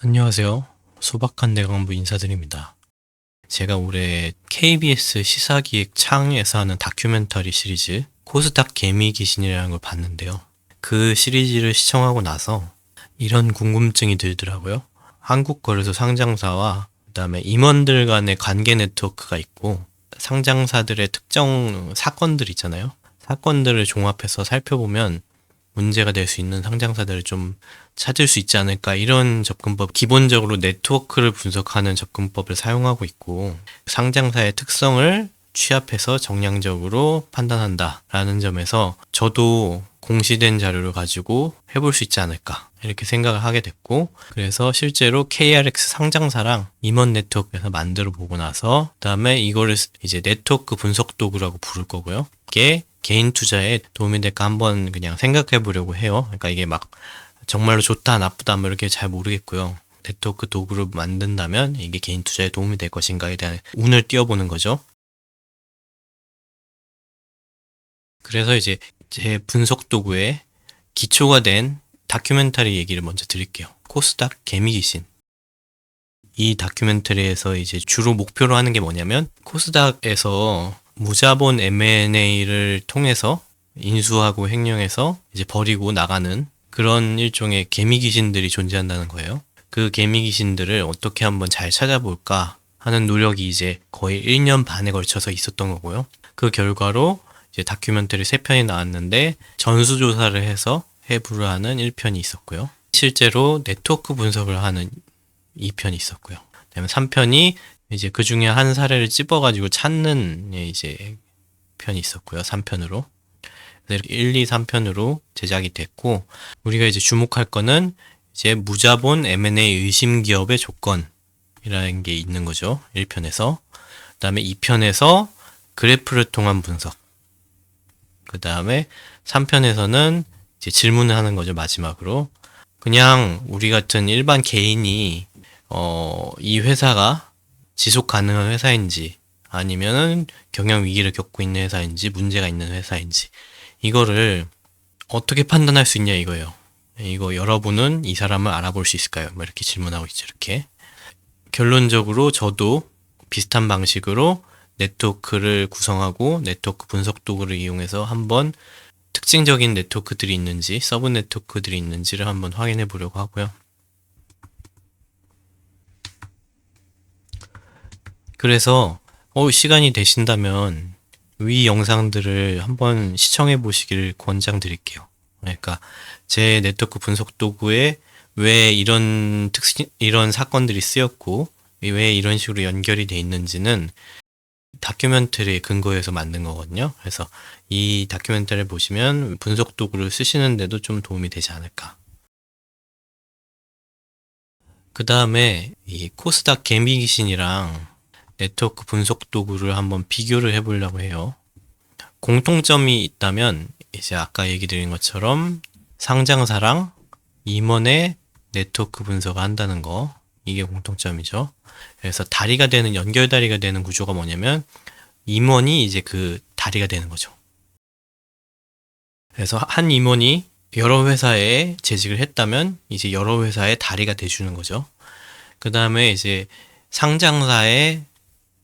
안녕하세요. 소박한 내강부 인사드립니다. 제가 올해 KBS 시사기획 창에서 하는 다큐멘터리 시리즈 코스닥 개미 귀신이라는 걸 봤는데요. 그 시리즈를 시청하고 나서 이런 궁금증이 들더라고요. 한국 거래소 상장사와 그다음에 임원들 간의 관계 네트워크가 있고 상장사들의 특정 사건들 있잖아요. 사건들을 종합해서 살펴보면 문제가 될 수 있는 상장사들을 좀 찾을 수 있지 않을까, 이런 접근법, 기본적으로 네트워크를 분석하는 접근법을 사용하고 있고 상장사의 특성을 취합해서 정량적으로 판단한다라는 점에서 저도 공시된 자료를 가지고 해볼 수 있지 않을까 이렇게 생각을 하게 됐고, 그래서 실제로 KRX 상장사랑 임원 네트워크에서 만들어 보고 나서 그다음에 이거를 이제 네트워크 분석 도구라고 부를 거고요. 이게 개인 투자에 도움이 될까 한번 그냥 생각해 보려고 해요. 그러니까 이게 막 정말로 좋다 나쁘다 뭐 이렇게 잘 모르겠고요. 네트워크 도구를 만든다면 이게 개인 투자에 도움이 될 것인가에 대한 운을 띄워보는 거죠. 그래서 이제 제 분석 도구에 기초가 된 다큐멘터리 얘기를 먼저 드릴게요. 코스닥 개미귀신. 이 다큐멘터리에서 이제 주로 목표로 하는 게 뭐냐면, 코스닥에서 무자본 M&A를 통해서 인수하고 횡령해서 이제 버리고 나가는 그런 일종의 개미 귀신들이 존재한다는 거예요. 그 개미 귀신들을 어떻게 한번 잘 찾아볼까 하는 노력이 이제 거의 1년 반에 걸쳐서 있었던 거고요. 그 결과로 이제 다큐멘터리 3편이 나왔는데 전수조사를 해서 해부를 하는 1편이 있었고요. 실제로 네트워크 분석을 하는 2편이 있었고요. 그다음에 3편이 이제 그 중에 한 사례를 찝어가지고 찾는 이제 편이 있었고요. 3편으로. 1, 2, 3편으로 제작이 됐고, 우리가 이제 주목할 거는 이제 무자본 M&A 의심 기업의 조건이라는 게 있는 거죠. 1편에서. 그 다음에 2편에서 그래프를 통한 분석. 그 다음에 3편에서는 이제 질문을 하는 거죠. 마지막으로. 그냥 우리 같은 일반 개인이 이 회사가 지속 가능한 회사인지 아니면은 경영 위기를 겪고 있는 회사인지 문제가 있는 회사인지 이거를 어떻게 판단할 수 있냐 이거예요. 이거 여러분은 이 사람을 알아볼 수 있을까요? 뭐 이렇게 질문하고 있죠. 이렇게. 결론적으로 저도 비슷한 방식으로 네트워크를 구성하고 네트워크 분석 도구를 이용해서 한번 특징적인 네트워크들이 있는지, 서브 네트워크들이 있는지를 한번 확인해 보려고 하고요. 그래서 시간이 되신다면 위 영상들을 한번 시청해 보시기를 권장드릴게요. 그러니까 제 네트워크 분석 도구에 왜 이런 사건들이 쓰였고 왜 이런 식으로 연결이 돼 있는지는 다큐멘터리에 근거해서 만든 거거든요. 그래서 이 다큐멘터리를 보시면 분석 도구를 쓰시는데도 좀 도움이 되지 않을까. 그 다음에 이 코스닥 개미 귀신이랑 네트워크 분석 도구를 한번 비교를 해보려고 해요. 공통점이 있다면 이제 아까 얘기 드린 것처럼 상장사랑 임원의 네트워크 분석을 한다는 거, 이게 공통점이죠. 그래서 다리가 되는, 연결다리가 되는 구조가 뭐냐면 임원이 이제 그 다리가 되는 거죠. 그래서 한 임원이 여러 회사에 재직을 했다면 이제 여러 회사의 다리가 돼주는 거죠. 그 다음에 이제 상장사의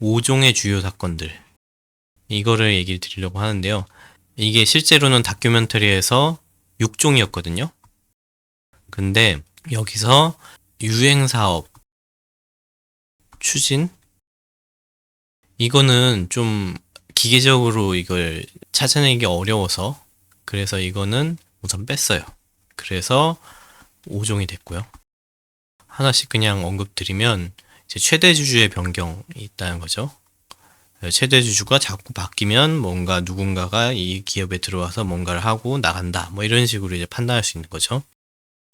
5종의 주요 사건들, 이거를 얘기를 드리려고 하는데요. 이게 실제로는 다큐멘터리에서 6종이었거든요. 근데 여기서 유행사업, 추진? 이거는 좀 기계적으로 이걸 찾아내기 어려워서, 그래서 이거는 우선 뺐어요. 그래서 5종이 됐고요. 하나씩 그냥 언급드리면 이제 최대 주주의 변경이 있다는 거죠. 최대 주주가 자꾸 바뀌면 뭔가 누군가가 이 기업에 들어와서 뭔가를 하고 나간다, 뭐 이런 식으로 이제 판단할 수 있는 거죠.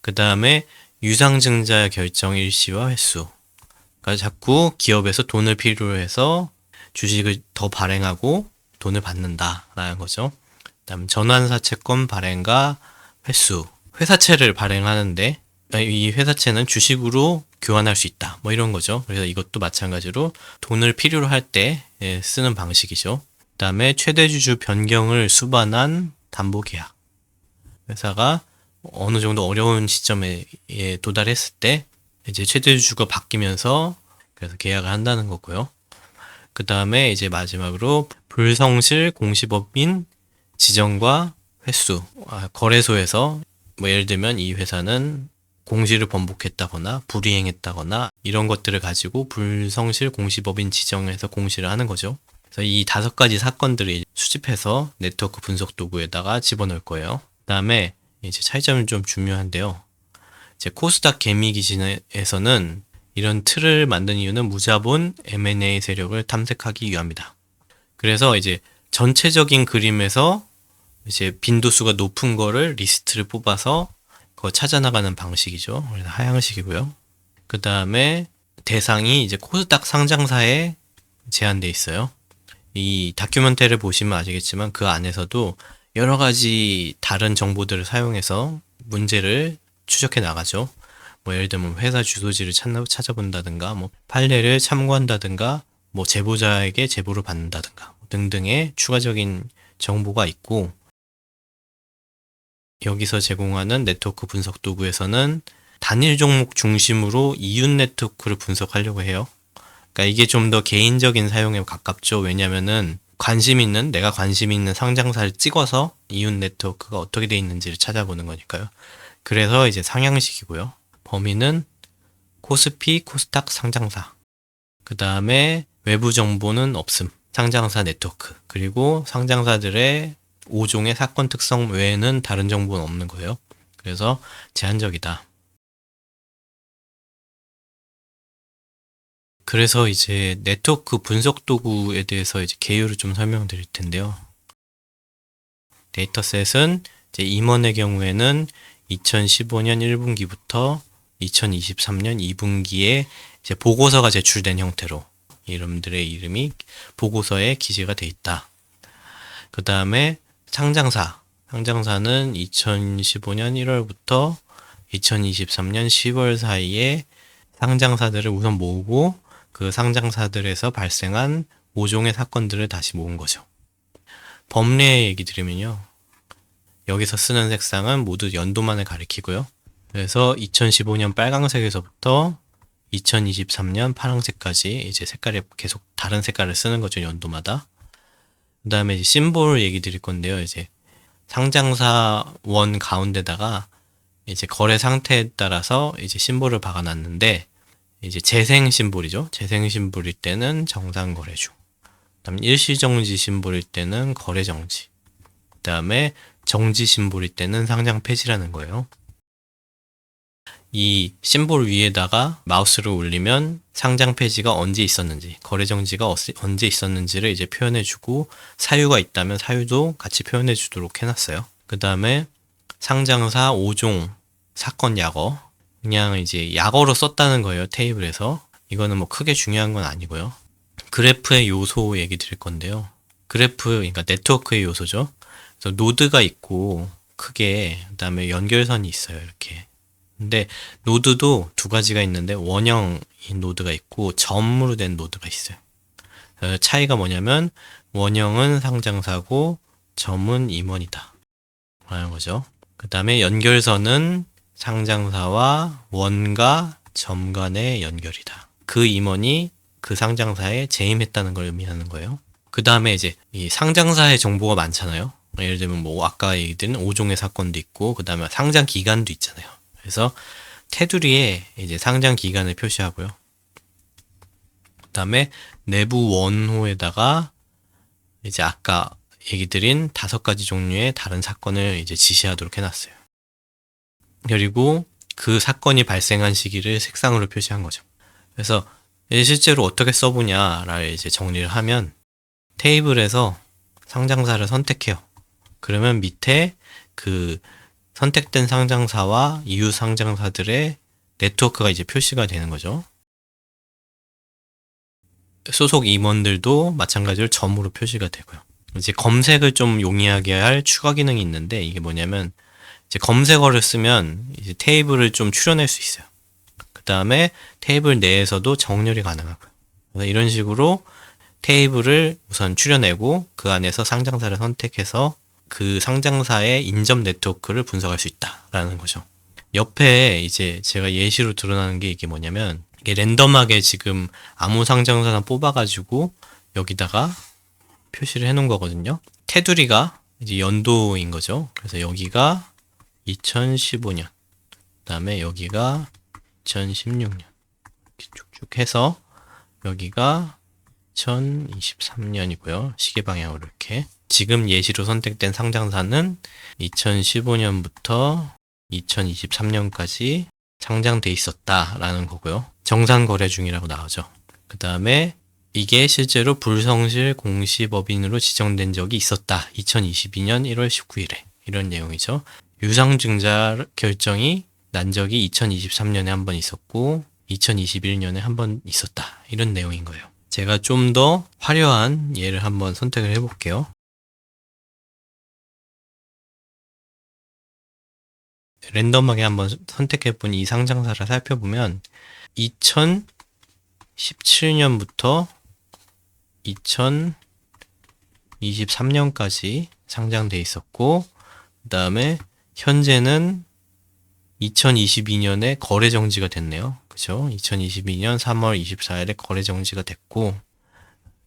그 다음에 유상증자 결정 일시와 횟수. 그러니까 자꾸 기업에서 돈을 필요로 해서 주식을 더 발행하고 돈을 받는다라는 거죠. 그 다음 전환사채권 발행과 횟수. 회사채를 발행하는데 이 회사채는 주식으로 교환할 수 있다, 뭐 이런 거죠. 그래서 이것도 마찬가지로 돈을 필요로 할 때 쓰는 방식이죠. 그 다음에 최대주주 변경을 수반한 담보계약. 회사가 어느 정도 어려운 시점에 도달했을 때 이제 최대주주가 바뀌면서 그래서 계약을 한다는 거고요. 그 다음에 이제 마지막으로 불성실 공시법인 지정과 횟수. 거래소에서 뭐 예를 들면 이 회사는 공시를 번복했다거나 불이행했다거나 이런 것들을 가지고 불성실 공시법인 지정해서 공시를 하는 거죠. 그래서 이 5가지 사건들을 수집해서 네트워크 분석 도구에다가 집어넣을 거예요. 그 다음에 이제 차이점이 좀 중요한데요. 이제 코스닥 개미 기신에서는 이런 틀을 만든 이유는 무자본 M&A 세력을 탐색하기 위함이다. 그래서 이제 전체적인 그림에서 이제 빈도수가 높은 거를 리스트를 뽑아서 그거 찾아나가는 방식이죠. 그래서 하향식이고요. 그 다음에 대상이 이제 코스닥 상장사에 제한돼 있어요. 이 다큐멘터리를 보시면 아시겠지만 그 안에서도 여러 가지 다른 정보들을 사용해서 문제를 추적해 나가죠. 뭐 예를 들면 회사 주소지를 찾아본다든가, 뭐 판례를 참고한다든가, 뭐 제보자에게 제보를 받는다든가 등등의 추가적인 정보가 있고, 여기서 제공하는 네트워크 분석 도구에서는 단일 종목 중심으로 이윤 네트워크를 분석하려고 해요. 그러니까 이게 좀 더 개인적인 사용에 가깝죠. 왜냐면은 내가 관심 있는 상장사를 찍어서 이윤 네트워크가 어떻게 돼 있는지를 찾아보는 거니까요. 그래서 이제 상향식이고요. 범위는 코스피, 코스닥 상장사. 그 다음에 외부 정보는 없음. 상장사 네트워크. 그리고 상장사들의 5종의 사건 특성 외에는 다른 정보는 없는 거예요. 그래서 제한적이다. 그래서 이제 네트워크 분석 도구에 대해서 이제 개요를 좀 설명드릴 텐데요. 데이터셋은 이제 임원의 경우에는 2015년 1분기부터 2023년 2분기에 이제 보고서가 제출된 형태로 이름들의 이름이 보고서에 기재가 돼 있다. 그 다음에 상장사는 2015년 1월부터 2023년 10월 사이에 상장사들을 우선 모으고 그 상장사들에서 발생한 5종의 사건들을 다시 모은 거죠. 법례 얘기 드리면요. 여기서 쓰는 색상은 모두 연도만을 가리키고요. 그래서 2015년 빨강색에서부터 2023년 파란색까지 이제 색깔이 계속 다른 색깔을 쓰는 거죠, 연도마다. 그 다음에 이제 심볼 얘기 드릴 건데요. 이제 상장사 원 가운데다가 이제 거래 상태에 따라서 이제 심볼을 박아놨는데, 이제 재생 심볼이죠. 재생 심볼일 때는 정상 거래중. 그다음에 일시정지 심볼일 때는 거래 정지. 그다음에 정지 심볼일 때는 상장 폐지라는 거예요. 이 심볼 위에다가 마우스를 올리면 상장 폐지가 언제 있었는지, 거래 정지가 언제 있었는지를 이제 표현해주고, 사유가 있다면 사유도 같이 표현해주도록 해놨어요. 그 다음에 상장사 5종 사건 약어, 그냥 이제 약어로 썼다는 거예요, 테이블에서. 이거는 뭐 크게 중요한 건 아니고요. 그래프의 요소 얘기 드릴 건데요. 그러니까 네트워크의 요소죠. 그래서 노드가 있고 크게, 그 다음에 연결선이 있어요, 이렇게. 근데 노드도 2가지가 있는데 원형인 노드가 있고 점으로 된 노드가 있어요. 차이가 뭐냐면 원형은 상장사고 점은 임원이다 라는 거죠. 그 다음에 연결선은 상장사와 원과 점 간의 연결이다. 그 임원이 그 상장사에 재임했다는 걸 의미하는 거예요. 그 다음에 이제 이 상장사의 정보가 많잖아요. 예를 들면 뭐 아까 얘기드린 5종의 사건도 있고, 그 다음에 상장 기간도 있잖아요. 그래서 테두리에 이제 상장 기간을 표시하고요. 그 다음에 내부 원호에다가 이제 아까 얘기 드린 5가지 종류의 다른 사건을 이제 지시하도록 해놨어요. 그리고 그 사건이 발생한 시기를 색상으로 표시한 거죠. 그래서 실제로 어떻게 써보냐를 이제 정리를 하면, 테이블에서 상장사를 선택해요. 그러면 밑에 그 선택된 상장사와 이후 상장사들의 네트워크가 이제 표시가 되는 거죠. 소속 임원들도 마찬가지로 점으로 표시가 되고요. 이제 검색을 좀 용이하게 할 추가 기능이 있는데, 이게 뭐냐면 이제 검색어를 쓰면 이제 테이블을 좀 추려낼 수 있어요. 그 다음에 테이블 내에서도 정렬이 가능하고요. 그래서 이런 식으로 테이블을 우선 추려내고 그 안에서 상장사를 선택해서 그 상장사의 인접 네트워크를 분석할 수 있다라는 거죠. 옆에 이제 제가 예시로 드러나는 게 이게 뭐냐면, 이게 랜덤하게 지금 아무 상장사나 뽑아가지고 여기다가 표시를 해놓은 거거든요. 테두리가 이제 연도인 거죠. 그래서 여기가 2015년, 그 다음에 여기가 2016년 이렇게 쭉쭉 해서 여기가 2023년이고요. 시계 방향으로 이렇게. 지금 예시로 선택된 상장사는 2015년부터 2023년까지 상장돼 있었다라는 거고요. 정산 거래 중이라고 나오죠. 그 다음에 이게 실제로 불성실 공시법인으로 지정된 적이 있었다. 2022년 1월 19일에. 이런 내용이죠. 유상증자 결정이 난 적이 2023년에 한 번 있었고 2021년에 한 번 있었다. 이런 내용인 거예요. 제가 좀 더 화려한 예를 한번 선택을 해볼게요. 랜덤하게 한번 선택해본 이 상장사를 살펴보면 2017년부터 2023년까지 상장돼 있었고, 그 다음에 현재는 2022년에 거래 정지가 됐네요. 그죠? 2022년 3월 24일에 거래 정지가 됐고, 그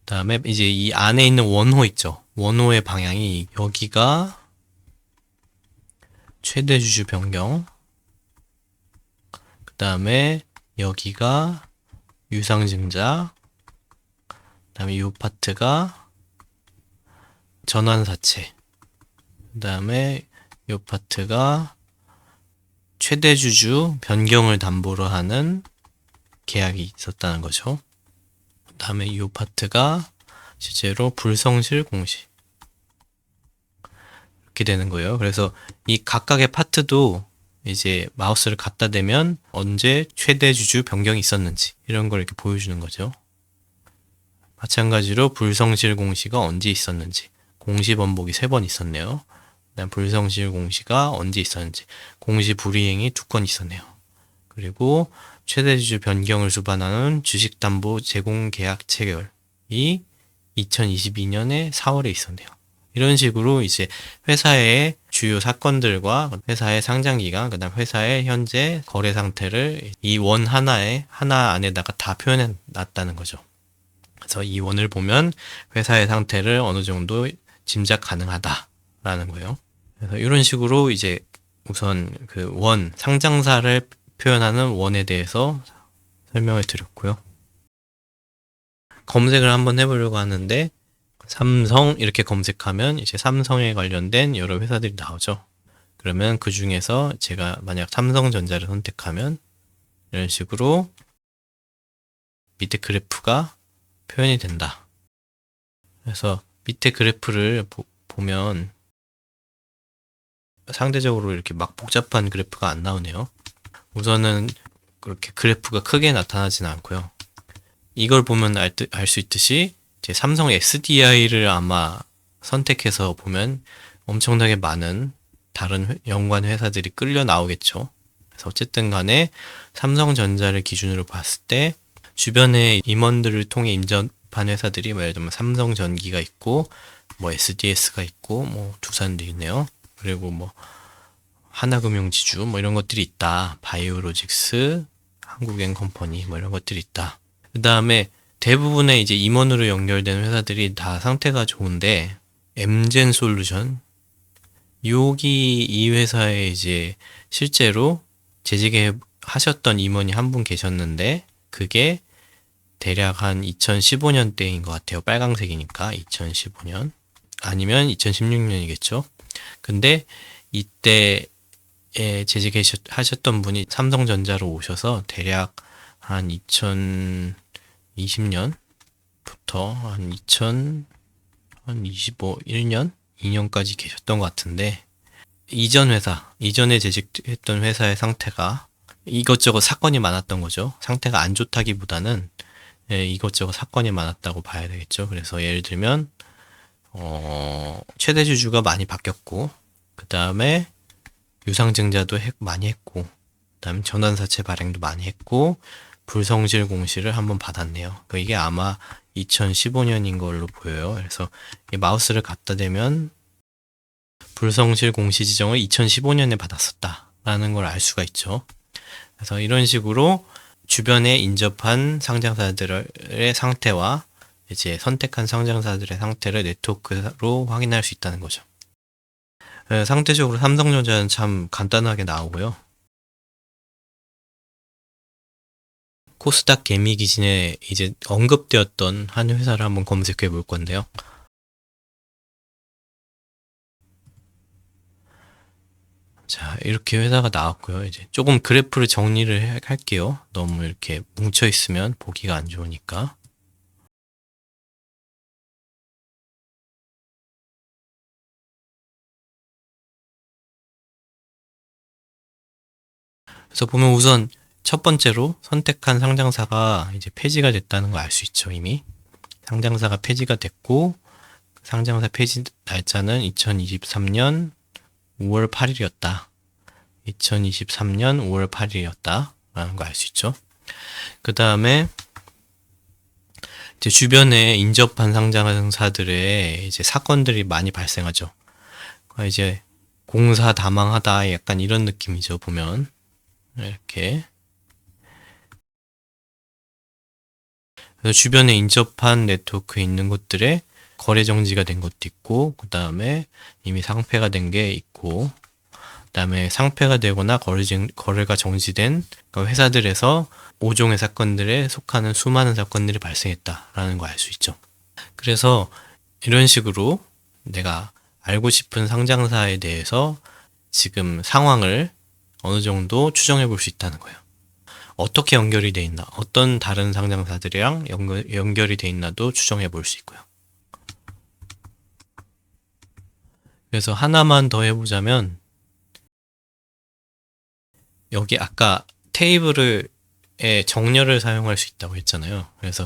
다음에 이제 이 안에 있는 원호 있죠? 원호의 방향이 여기가 최대 주주 변경, 그 다음에 여기가 유상증자, 그 다음에 이 파트가 전환사채, 그 다음에 이 파트가 최대 주주 변경을 담보로 하는 계약이 있었다는 거죠. 그 다음에 이 파트가 실제로 불성실 공시 이렇게 되는 거예요. 그래서 이 각각의 파트도 이제 마우스를 갖다 대면 언제 최대 주주 변경이 있었는지 이런 걸 이렇게 보여주는 거죠. 마찬가지로 불성실 공시가 언제 있었는지, 공시 번복이 3번 있었네요. 그다음 불성실 공시가 언제 있었는지, 공시 불이행이 2건 있었네요. 그리고 최대 주주 변경을 수반하는 주식담보 제공 계약 체결이 2022년에 4월에 있었네요. 이런 식으로 이제 회사의 주요 사건들과 회사의 상장 기간, 그다음 회사의 현재 거래 상태를 이 원 하나 안에다가 다 표현해 놨다는 거죠. 그래서 이 원을 보면 회사의 상태를 어느 정도 짐작 가능하다라는 거예요. 그래서 이런 식으로 이제 우선 그 원, 상장사를 표현하는 원에 대해서 설명을 드렸고요. 검색을 한번 해보려고 하는데 삼성 이렇게 검색하면 이제 삼성에 관련된 여러 회사들이 나오죠. 그러면 그 중에서 제가 만약 삼성전자를 선택하면 이런 식으로 밑에 그래프가 표현이 된다. 그래서 밑에 그래프를 보면 상대적으로 이렇게 막 복잡한 그래프가 안 나오네요. 우선은 그렇게 그래프가 크게 나타나지는 않고요. 이걸 보면 알 수 있듯이 이제 삼성 SDI를 아마 선택해서 보면 엄청나게 많은 다른 연관 회사들이 끌려 나오겠죠. 그래서 어쨌든 간에 삼성전자를 기준으로 봤을 때 주변의 임원들을 통해 인접한 회사들이 예를 들면 삼성전기가 있고 뭐 SDS가 있고 뭐 두산도 있네요. 그리고 뭐 하나금융지주 뭐 이런 것들이 있다. 바이오로직스, 한국엔컴퍼니 뭐 이런 것들이 있다. 그 다음에 대부분의 이제 임원으로 연결된 회사들이 다 상태가 좋은데 엠젠솔루션 여기 이 회사에 이제 실제로 재직에 하셨던 임원이 한 분 계셨는데 그게 대략 한 2015년대인 것 같아요. 빨강색이니까 2015년 아니면 2016년이겠죠. 근데 이때에 재직하셨던 분이 삼성전자로 오셔서 대략 한 2020년부터 한 2025, 1년? 2년까지 계셨던 것 같은데 이전에 재직했던 회사의 상태가 이것저것 사건이 많았던 거죠. 상태가 안 좋다기보다는 이것저것 사건이 많았다고 봐야 되겠죠. 그래서 예를 들면 최대 주주가 많이 바뀌었고 그 다음에 유상증자도 많이 했고 그 다음에 전환사채 발행도 많이 했고 불성실 공시를 한번 받았네요. 이게 아마 2015년인 걸로 보여요. 그래서 이 마우스를 갖다 대면 불성실 공시 지정을 2015년에 받았었다 라는 걸 알 수가 있죠. 그래서 이런 식으로 주변에 인접한 상장사들의 상태와 이제 선택한 상장사들의 상태를 네트워크로 확인할 수 있다는 거죠. 상대적으로 삼성전자는 참 간단하게 나오고요. 코스닥 개미 기신에 이제 언급되었던 한 회사를 한번 검색해 볼 건데요. 자, 이렇게 회사가 나왔고요. 이제 조금 그래프를 정리를 할게요. 너무 이렇게 뭉쳐 있으면 보기가 안 좋으니까. 그래서 보면 우선 첫 번째로 선택한 상장사가 이제 폐지가 됐다는 걸 알 수 있죠, 이미. 상장사가 폐지가 됐고, 상장사 폐지 날짜는 2023년 5월 8일이었다. 2023년 5월 8일이었다. 라는 거 알 수 있죠. 그 다음에, 이제 주변에 인접한 상장사들의 이제 사건들이 많이 발생하죠. 이제 공사 다망하다 약간 이런 느낌이죠, 보면. 이렇게. 그래서 주변에 인접한 네트워크에 있는 곳들에 거래 정지가 된 것도 있고, 그 다음에 이미 상폐가 된 게 있고, 그 다음에 상폐가 되거나 거래가 정지된 회사들에서 5종의 사건들에 속하는 수많은 사건들이 발생했다라는 거 알 수 있죠. 그래서 이런 식으로 내가 알고 싶은 상장사에 대해서 지금 상황을 어느 정도 추정해 볼 수 있다는 거예요. 어떻게 연결이 돼 있나, 어떤 다른 상장사들이랑 연결이 돼 있나도 추정해 볼 수 있고요. 그래서 하나만 더 해보자면, 여기 아까 테이블의 정렬을 사용할 수 있다고 했잖아요. 그래서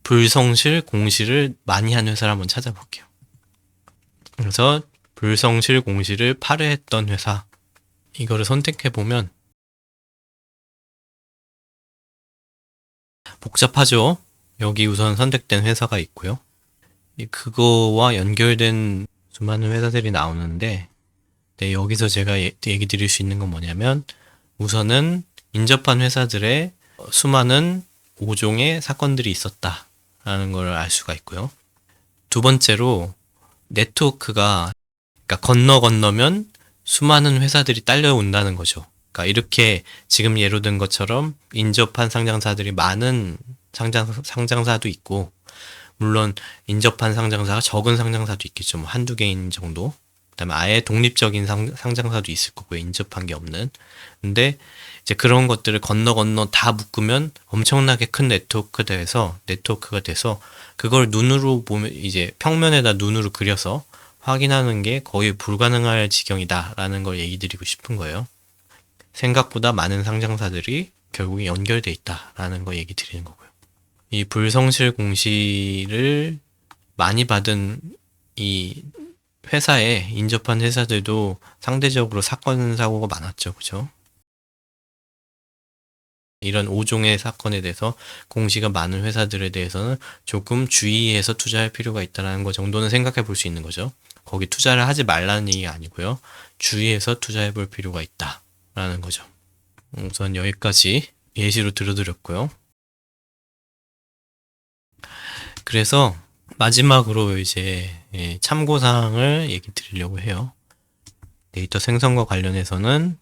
불성실, 공실을 많이 한 회사를 한번 찾아볼게요. 그래서 불성실, 공실을 8회 했던 회사, 이거를 선택해보면 복잡하죠. 여기 우선 선택된 회사가 있고요. 그거와 연결된 수많은 회사들이 나오는데, 네, 여기서 제가 얘기 드릴 수 있는 건 뭐냐면, 우선은 인접한 회사들의 수많은 5종의 사건들이 있었다라는 걸 알 수가 있고요. 두 번째로 네트워크가, 그러니까 건너면 수많은 회사들이 딸려온다는 거죠. 그러니까 이렇게 지금 예로 든 것처럼 인접한 상장사들이 많은 상장사도 있고, 물론 인접한 상장사가 적은 상장사도 있겠죠. 뭐 한두 개인 정도. 그다음에 아예 독립적인 상장사도 있을 거고요. 인접한 게 없는. 근데 이제 그런 것들을 건너 다 묶으면 엄청나게 큰 네트워크가 돼서 그걸 눈으로 보면 이제 평면에다 눈으로 그려서 확인하는 게 거의 불가능할 지경이다라는 걸 얘기 드리고 싶은 거예요. 생각보다 많은 상장사들이 결국에 연결돼 있다라는 거 얘기 드리는 거고요. 이 불성실 공시를 많이 받은 이 회사에 인접한 회사들도 상대적으로 사건 사고가 많았죠. 그죠? 이런 5종의 사건에 대해서 공시가 많은 회사들에 대해서는 조금 주의해서 투자할 필요가 있다는 것 정도는 생각해 볼 수 있는 거죠. 거기 투자를 하지 말라는 얘기가 아니고요. 주의해서 투자해 볼 필요가 있다라는 거죠. 우선 여기까지 예시로 들어드렸고요. 그래서 마지막으로 이제 참고사항을 얘기 드리려고 해요. 데이터 생성과 관련해서는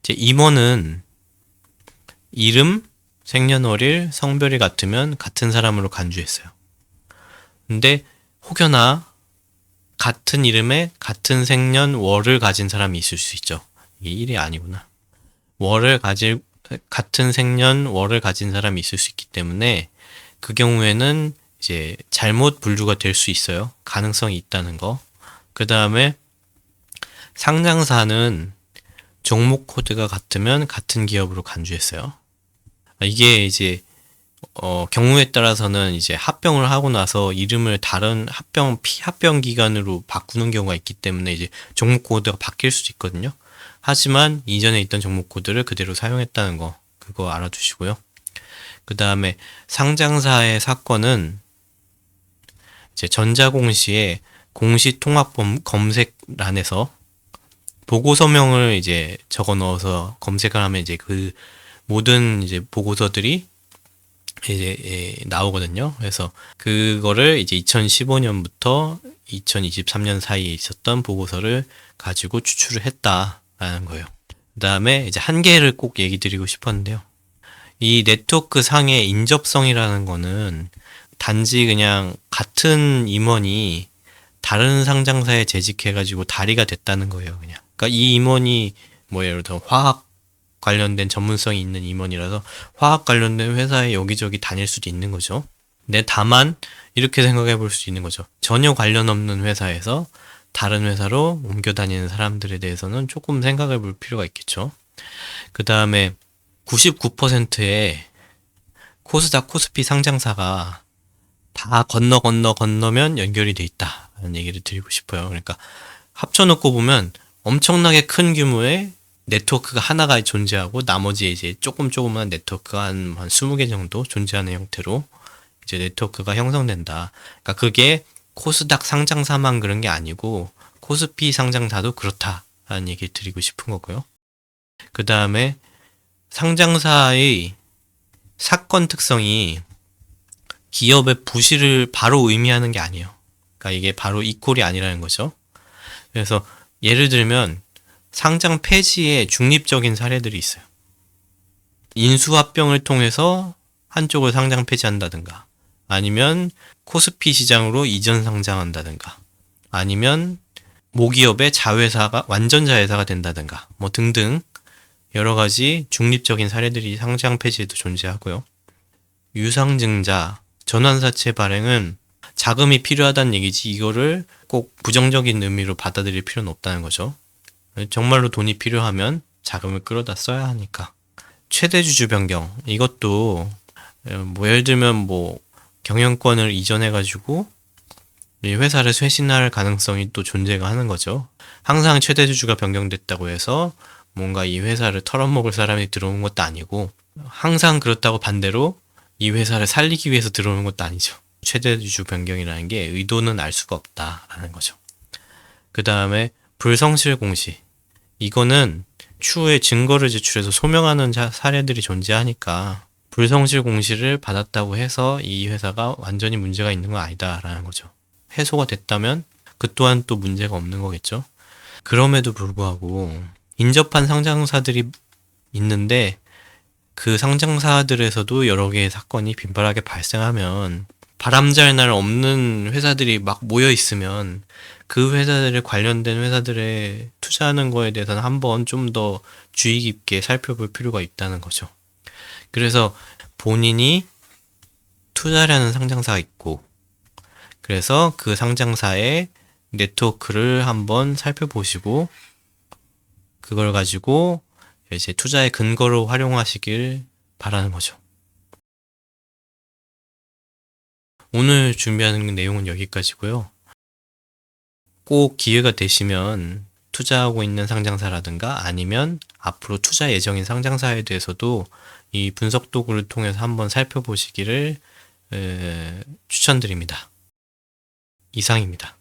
이제 임원은 이름, 생년월일, 성별이 같으면 같은 사람으로 간주했어요. 근데 혹여나 같은 이름에 같은 생년월을 가진 사람이 있을 수 있죠. 이게 일이 아니구나. 같은 생년월을 가진 사람이 있을 수 있기 때문에 그 경우에는 이제 잘못 분류가 될 수 있어요. 가능성이 있다는 거. 그 다음에 상장사는 종목 코드가 같으면 같은 기업으로 간주했어요. 이게 이제 경우에 따라서는 이제 합병을 하고 나서 이름을 다른 합병 기간으로 바꾸는 경우가 있기 때문에 이제 종목 코드가 바뀔 수도 있거든요. 하지만 이전에 있던 종목 코드를 그대로 사용했다는 거, 그거 알아두시고요. 그 다음에 상장사의 사건은 이제 전자공시의 공시통합 검색란에서 보고서명을 이제 적어 넣어서 검색을 하면 이제 그 모든 이제 보고서들이 이제 나오거든요. 그래서 그거를 이제 2015년부터 2023년 사이에 있었던 보고서를 가지고 추출을 했다라는 거예요. 그 다음에 이제 한 개를 꼭 얘기 드리고 싶었는데요. 이 네트워크 상의 인접성이라는 거는 단지 그냥 같은 임원이 다른 상장사에 재직해가지고 다리가 됐다는 거예요, 그냥. 그러니까 이 임원이 뭐 예를 들어 화학 관련된 전문성이 있는 임원이라서 화학 관련된 회사에 여기저기 다닐 수도 있는 거죠. 근데 다만 이렇게 생각해 볼 수 있는 거죠. 전혀 관련 없는 회사에서 다른 회사로 옮겨 다니는 사람들에 대해서는 조금 생각해 볼 필요가 있겠죠. 그 다음에 99%의 코스닥, 코스피 상장사가 다 건너면 연결이 돼 있다라는 얘기를 드리고 싶어요. 그러니까 합쳐놓고 보면 엄청나게 큰 규모의 네트워크가 하나가 존재하고 나머지 이제 조그만 네트워크가 한 20개 정도 존재하는 형태로 이제 네트워크가 형성된다. 그러니까 그게 코스닥 상장사만 그런 게 아니고 코스피 상장사도 그렇다라는 얘기를 드리고 싶은 거고요. 그 다음에 상장사의 사건 특성이 기업의 부실을 바로 의미하는 게 아니에요. 그러니까 이게 바로 이퀄이 아니라는 거죠. 그래서 예를 들면 상장 폐지의 중립적인 사례들이 있어요. 인수합병을 통해서 한쪽을 상장 폐지한다든가, 아니면 코스피 시장으로 이전 상장한다든가, 아니면 모기업의 자회사가 완전 자회사가 된다든가, 뭐 등등 여러 가지 중립적인 사례들이 상장 폐지에도 존재하고요. 유상증자, 전환사채 발행은 자금이 필요하다는 얘기지 이거를 꼭 부정적인 의미로 받아들일 필요는 없다는 거죠. 정말로 돈이 필요하면 자금을 끌어다 써야 하니까. 최대 주주 변경, 이것도 뭐 예를 들면 뭐 경영권을 이전해가지고 이 회사를 쇄신할 가능성이 또 존재가 하는 거죠. 항상 최대 주주가 변경됐다고 해서 뭔가 이 회사를 털어먹을 사람이 들어온 것도 아니고, 항상 그렇다고 반대로 이 회사를 살리기 위해서 들어오는 것도 아니죠. 최대 주주 변경이라는 게 의도는 알 수가 없다라는 거죠. 그 다음에 불성실 공시. 이거는 추후에 증거를 제출해서 소명하는 사례들이 존재하니까 불성실 공시를 받았다고 해서 이 회사가 완전히 문제가 있는 건 아니다라는 거죠. 해소가 됐다면 그 또한 또 문제가 없는 거겠죠. 그럼에도 불구하고 인접한 상장사들이 있는데 그 상장사들에서도 여러 개의 사건이 빈발하게 발생하면 바람잘 날 없는 회사들이 막 모여 있으면 그 회사들에 관련된 회사들에 투자하는 거에 대해서는 한번 좀 더 주의 깊게 살펴볼 필요가 있다는 거죠. 그래서 본인이 투자하는 상장사가 있고, 그래서 그 상장사의 네트워크를 한번 살펴보시고 그걸 가지고 이제 투자의 근거로 활용하시길 바라는 거죠. 오늘 준비하는 내용은 여기까지고요. 꼭 기회가 되시면 투자하고 있는 상장사라든가 아니면 앞으로 투자 예정인 상장사에 대해서도 이 분석 도구를 통해서 한번 살펴보시기를 추천드립니다. 이상입니다.